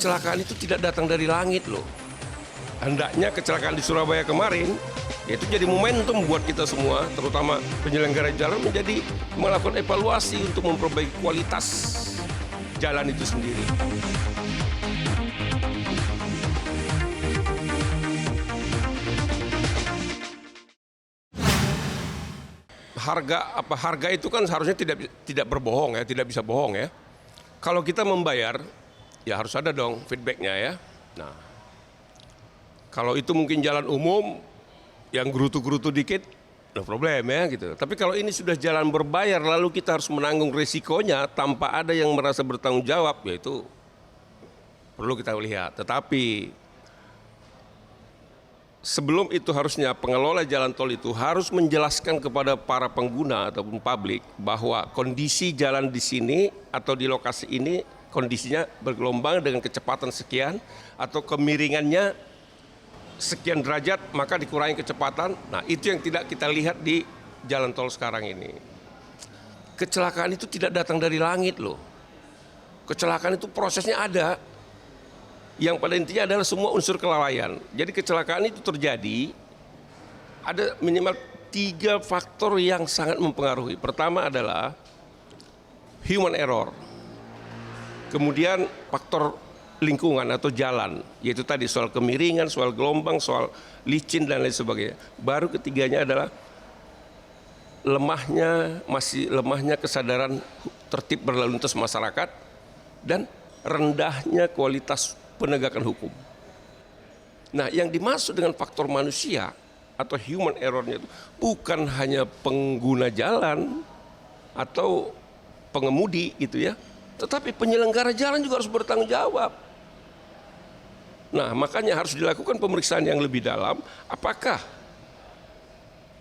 kecelakaan itu tidak datang dari langit loh. Hendaknya kecelakaan di Surabaya kemarin itu jadi momentum buat kita semua, terutama penyelenggara jalan, menjadi melakukan evaluasi untuk memperbaiki kualitas jalan itu sendiri. Harga itu kan seharusnya tidak berbohong ya, tidak bisa bohong ya. Kalau kita membayar, ya harus ada dong feedbacknya ya. Nah, kalau itu mungkin jalan umum yang gerutu-gerutu dikit, no problem ya gitu. Tapi kalau ini sudah jalan berbayar, lalu kita harus menanggung resikonya tanpa ada yang merasa bertanggung jawab, ya itu perlu kita lihat. Tetapi sebelum itu harusnya pengelola jalan tol itu harus menjelaskan kepada para pengguna ataupun publik bahwa kondisi jalan di sini atau di lokasi ini kondisinya bergelombang dengan kecepatan sekian atau kemiringannya sekian derajat, maka dikurangi kecepatan. Nah, itu yang tidak kita lihat di jalan tol sekarang ini. Kecelakaan itu tidak datang dari langit loh. Kecelakaan itu prosesnya ada. Yang pada intinya adalah semua unsur kelalaian. Jadi kecelakaan itu terjadi, ada minimal 3 faktor yang sangat mempengaruhi. Pertama adalah human error. Kemudian faktor lingkungan atau jalan, yaitu tadi soal kemiringan, soal gelombang, soal licin dan lain sebagainya. Baru ketiganya adalah masih lemahnya kesadaran tertib berlalu lintas masyarakat dan rendahnya kualitas penegakan hukum. Nah, yang dimaksud dengan faktor manusia atau human error-nya itu bukan hanya pengguna jalan atau pengemudi gitu ya, tetapi penyelenggara jalan juga harus bertanggung jawab. Nah, makanya harus dilakukan pemeriksaan yang lebih dalam, apakah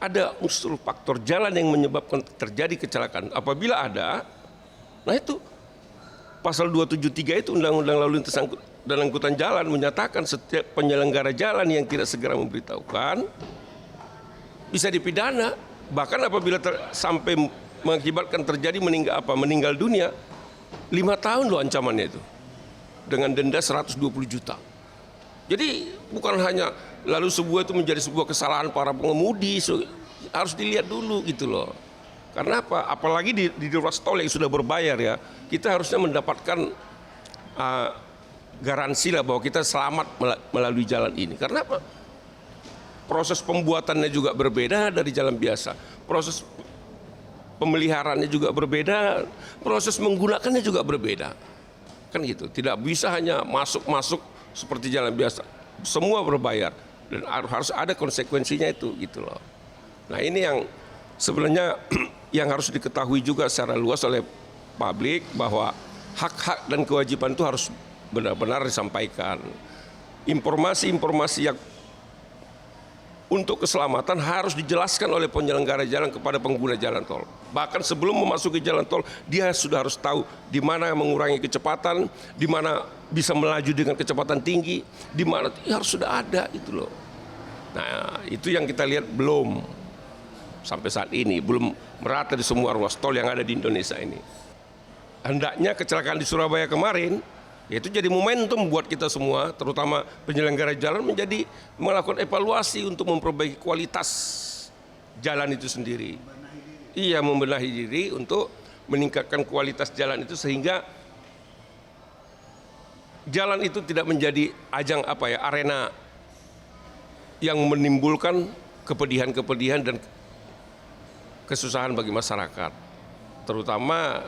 ada unsur faktor jalan yang menyebabkan terjadi kecelakaan. Apabila ada, nah itu Pasal 273 itu Undang-Undang Lalu Lintas dan Angkutan Jalan menyatakan setiap penyelenggara jalan yang tidak segera memberitahukan bisa dipidana. Bahkan apabila sampai mengakibatkan terjadi meninggal dunia, 5 tahun loh ancamannya itu, dengan denda 120 juta. Jadi bukan hanya lalu sebuah itu menjadi sebuah kesalahan para pengemudi, harus dilihat dulu gitu loh. Karena apa? Apalagi di ruas tol yang sudah berbayar ya, kita harusnya mendapatkan garansi lah bahwa kita selamat melalui jalan ini. Karena apa? Proses pembuatannya juga berbeda dari jalan biasa. Proses pemeliharaannya juga berbeda, proses menggunakannya juga berbeda. Kan gitu. Tidak bisa hanya masuk seperti jalan biasa. Semua berbayar dan harus ada konsekuensinya itu gitu loh. Nah, ini yang sebenarnya yang harus diketahui juga secara luas oleh publik, bahwa hak-hak dan kewajiban itu harus benar-benar disampaikan. Informasi-informasi yang untuk keselamatan harus dijelaskan oleh penyelenggara jalan kepada pengguna jalan tol. Bahkan sebelum memasuki jalan tol, dia sudah harus tahu di mana mengurangi kecepatan, di mana bisa melaju dengan kecepatan tinggi, di mana harus sudah ada itu loh. Nah, itu yang kita lihat belum. Sampai saat ini belum merata di semua ruas tol yang ada di Indonesia ini. Hendaknya kecelakaan di Surabaya kemarin itu jadi momentum buat kita semua, terutama penyelenggara jalan, menjadi melakukan evaluasi untuk memperbaiki kualitas jalan itu sendiri. Iya, membenahi diri untuk meningkatkan kualitas jalan itu sehingga jalan itu tidak menjadi ajang arena yang menimbulkan kepedihan-kepedihan dan kesusahan bagi masyarakat, terutama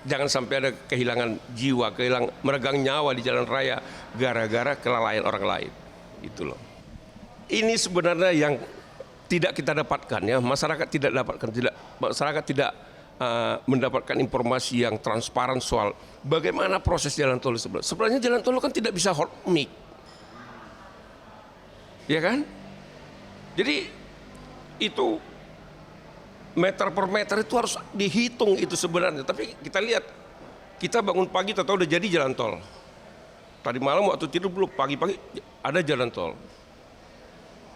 jangan sampai ada kehilangan jiwa, meregang nyawa di jalan raya gara-gara kelalaian orang lain. Itu loh. Ini sebenarnya yang tidak kita dapatkan ya, masyarakat tidak mendapatkan informasi yang transparan soal bagaimana proses jalan tol sebenarnya. Sebenarnya jalan tol kan tidak bisa hot mic, ya kan? Jadi itu meter per meter itu harus dihitung itu sebenarnya. Tapi kita lihat, kita bangun pagi tahu udah jadi jalan tol. Tadi malam waktu tidur belum, pagi-pagi ada jalan tol.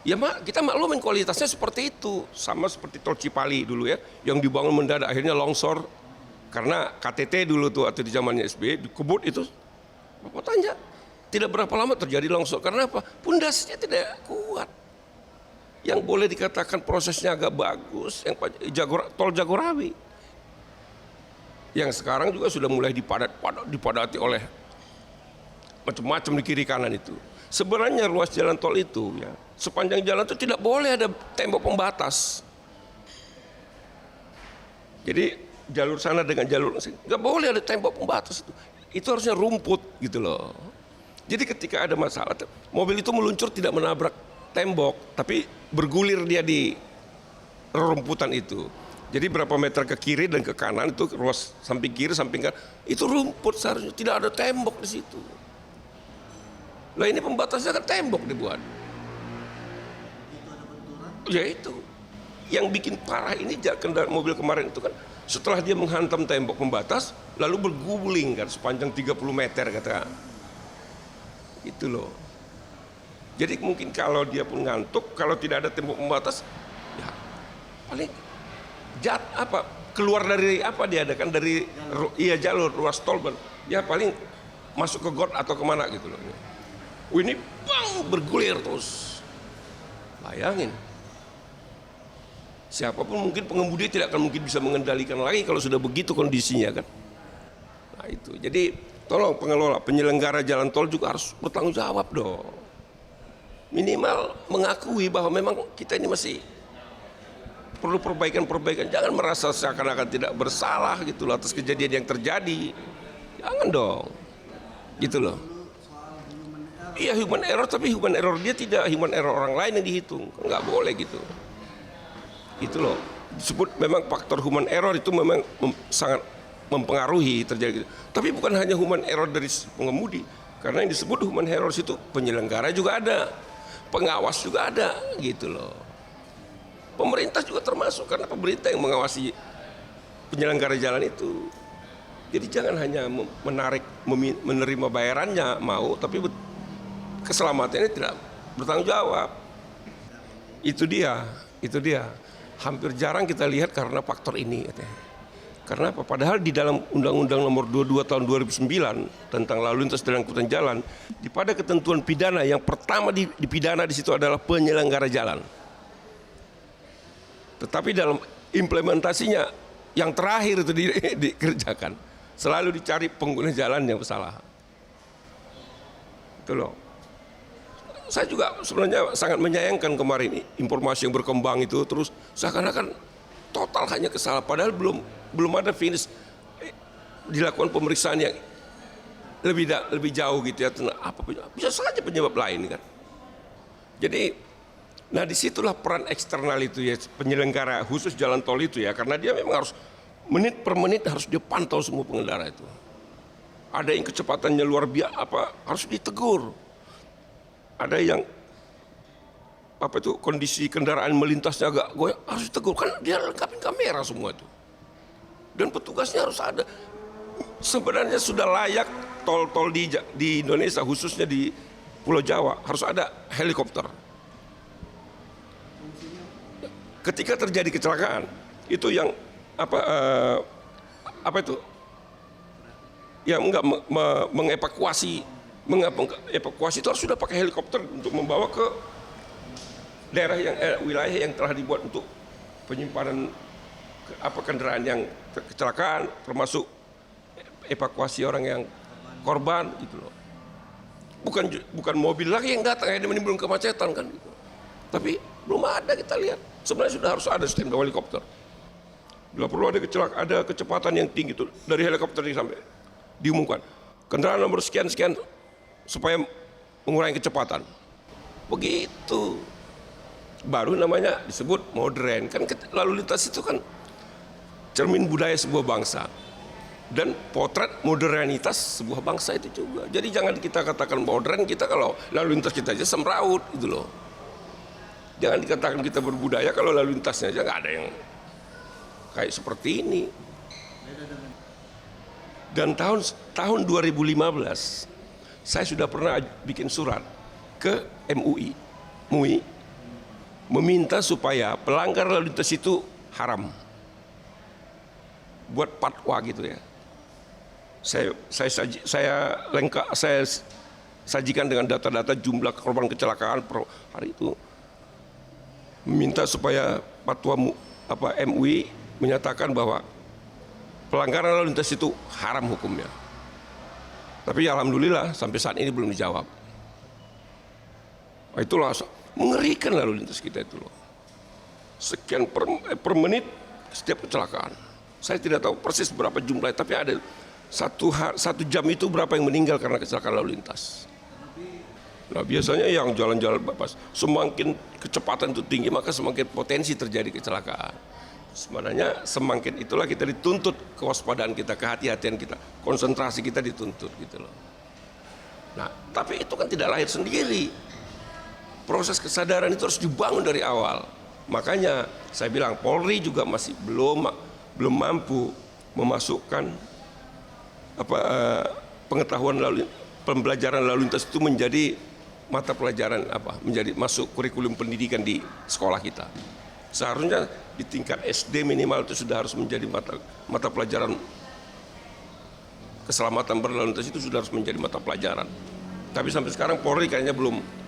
Ya kita maklumin kualitasnya seperti itu. Sama seperti tol Cipali dulu ya, yang dibangun mendadak akhirnya longsor. Karena KTT dulu tuh atau di zamannya SBY, dikebut itu. Bapak tanya, tidak berapa lama terjadi longsor. Karena apa? Pondasinya tidak kuat. Yang boleh dikatakan prosesnya agak bagus, yang tol Jagorawi, yang sekarang juga sudah mulai dipadati oleh macam-macam di kiri kanan itu. Sebenarnya ruas jalan tol itu, ya, sepanjang jalan itu tidak boleh ada tembok pembatas. Jadi jalur sana dengan jalur nggak boleh ada tembok pembatas itu. Itu harusnya rumput gitu loh. Jadi ketika ada masalah, mobil itu meluncur tidak menabrak tembok, tapi bergulir dia di rumputan itu. Jadi berapa meter ke kiri dan ke kanan itu ruas samping kiri, samping kanan itu rumput, seharusnya tidak ada tembok di situ. Lah ini pembatasnya kan tembok dibuat. Ya itu. Yang bikin parah ini mobil kemarin itu kan setelah dia menghantam tembok pembatas lalu berguling kan sepanjang 30 meter kata. Itu loh. Jadi mungkin kalau dia pun ngantuk, kalau tidak ada tembok pembatas, ya paling keluar dari apa dia ada kan dari jalur ruas tol, ya paling masuk ke got atau kemana gitu loh. Ini bang bergulir terus, bayangin. Siapapun mungkin pengemudi tidak akan mungkin bisa mengendalikan lagi kalau sudah begitu kondisinya kan. Nah itu, jadi tolong pengelola, penyelenggara jalan tol juga harus bertanggung jawab dong. Minimal mengakui bahwa memang kita ini masih perlu perbaikan-perbaikan. Jangan merasa seakan-akan tidak bersalah gitu loh atas kejadian yang terjadi. Jangan dong. Gitu loh. Iya human error, tapi human error dia tidak human error orang lain yang dihitung. Nggak boleh gitu. Itu loh. Disebut memang faktor human error itu memang sangat mempengaruhi terjadi gitu. Tapi bukan hanya human error dari pengemudi. Karena yang disebut human error itu penyelenggara juga ada. Pengawas juga ada gitu loh. Pemerintah juga termasuk karena pemerintah yang mengawasi penyelenggara jalan itu. Jadi jangan hanya menerima bayarannya mau, tapi keselamatannya tidak bertanggung jawab. Itu dia. Hampir jarang kita lihat karena faktor ini. Karena apa? Padahal di dalam Undang-Undang Nomor 22 Tahun 2009 tentang lalu lintas dan angkutan jalan, pada ketentuan pidana yang pertama dipidana di situ adalah penyelenggara jalan. Tetapi dalam implementasinya yang terakhir itu dikerjakan, selalu dicari pengguna jalan yang bersalah. Itu loh. Saya juga sebenarnya sangat menyayangkan kemarin informasi yang berkembang itu terus seakan-akan total hanya kesalahan, padahal belum ada finish dilakukan pemeriksaan yang lebih jauh gitu ya. Apa bisa saja penyebab lain kan. Jadi, nah disitulah peran eksternal itu ya, penyelenggara khusus jalan tol itu ya, karena dia memang harus menit per menit harus dia pantau semua pengendara itu. Ada yang kecepatannya luar biasa, harus ditegur. Ada yang kondisi kendaraan melintasnya agak goyang, harus ditegur kan dia lengkapin kamera semua itu. Dan petugasnya harus ada. Sebenarnya sudah layak tol-tol di Indonesia khususnya di Pulau Jawa harus ada helikopter. Ketika terjadi kecelakaan itu yang yang mengevakuasi itu harus sudah pakai helikopter untuk membawa ke daerah wilayah yang telah dibuat untuk penyimpanan kendaraan yang kecelakaan, termasuk evakuasi orang yang korban gitu loh. Bukan mobil lagi yang datang yang menimbulkan kemacetan kan gitu. Tapi belum ada kita lihat. Sebenarnya sudah harus ada sistem helikopter. Bila perlu ada kecepatan yang tinggi itu dari helikopter sampai diumumkan kendaraan nomor sekian supaya mengurangi kecepatan. Begitu. Baru namanya disebut modern. Kan lalu lintas itu kan cermin budaya sebuah bangsa dan potret modernitas sebuah bangsa itu juga. Jadi jangan kita katakan modern, kita kalau lalu lintas kita aja semraut gitu loh. Jangan dikatakan kita berbudaya kalau lalu lintasnya aja nggak ada yang kayak seperti ini. Dan tahun 2015 saya sudah pernah bikin surat ke MUI meminta supaya pelanggar lalu lintas itu haram. Buat fatwa gitu ya. Saya sajikan dengan data-data jumlah korban kecelakaan per hari itu. Meminta supaya fatwa MUI menyatakan bahwa pelanggaran lalu lintas itu haram hukumnya. Tapi alhamdulillah sampai saat ini belum dijawab. Itulah mengerikan lalu lintas kita itu loh. Sekian per menit setiap kecelakaan. Saya tidak tahu persis berapa jumlahnya, tapi ada satu jam itu berapa yang meninggal karena kecelakaan lalu lintas. Nah biasanya yang jalan-jalan bebas, semakin kecepatan itu tinggi maka semakin potensi terjadi kecelakaan. Sebenarnya semakin itulah kita dituntut kewaspadaan kita, kehati-hatian kita, konsentrasi kita dituntut gitu loh. Nah tapi itu kan tidak lahir sendiri. Proses kesadaran itu harus dibangun dari awal. Makanya saya bilang Polri juga masih belum mampu memasukkan pengetahuan pembelajaran lalu lintas itu menjadi mata pelajaran menjadi masuk kurikulum pendidikan di sekolah kita. Seharusnya di tingkat SD minimal itu sudah harus menjadi mata pelajaran keselamatan berlalu lintas itu sudah harus menjadi mata pelajaran. Tapi sampai sekarang Polri kayaknya belum.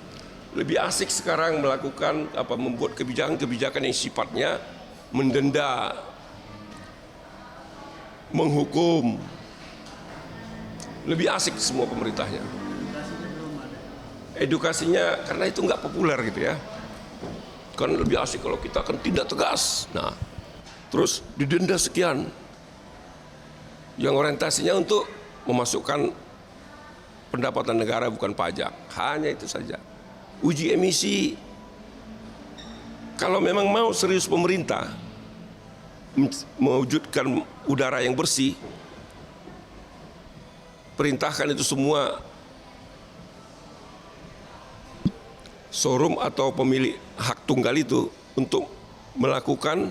Lebih asik sekarang melakukan membuat kebijakan-kebijakan yang sifatnya mendenda, menghukum. Lebih asik semua pemerintahnya. Edukasinya karena itu nggak populer gitu ya. Kan lebih asik kalau kita akan tindak tegas. Nah, terus didenda sekian. Yang orientasinya untuk memasukkan pendapatan negara bukan pajak. Hanya itu saja. Uji emisi, kalau memang mau serius pemerintah mewujudkan udara yang bersih, perintahkan itu semua showroom atau pemilik hak tunggal itu untuk melakukan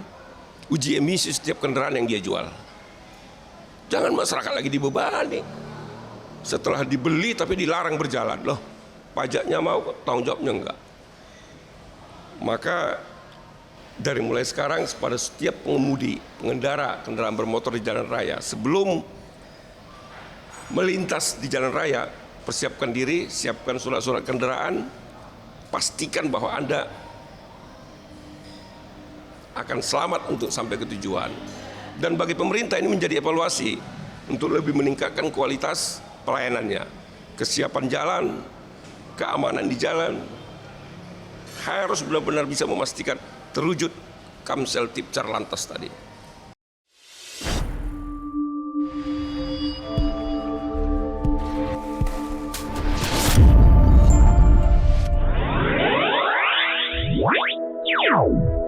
uji emisi setiap kendaraan yang dia jual. Jangan masyarakat lagi dibebani. Setelah dibeli tapi dilarang berjalan. Loh, pajaknya mau, tanggung jawabnya enggak. Maka dari mulai sekarang pada setiap pengemudi, pengendara kendaraan bermotor di jalan raya, sebelum melintas di jalan raya, persiapkan diri, siapkan surat-surat kendaraan, pastikan bahwa Anda akan selamat untuk sampai ke tujuan. Dan bagi pemerintah ini menjadi evaluasi untuk lebih meningkatkan kualitas pelayanannya, kesiapan jalan, keamanan di jalan, harus benar-benar bisa memastikan terwujud Kamsel Tipcar Lantas tadi. Wow.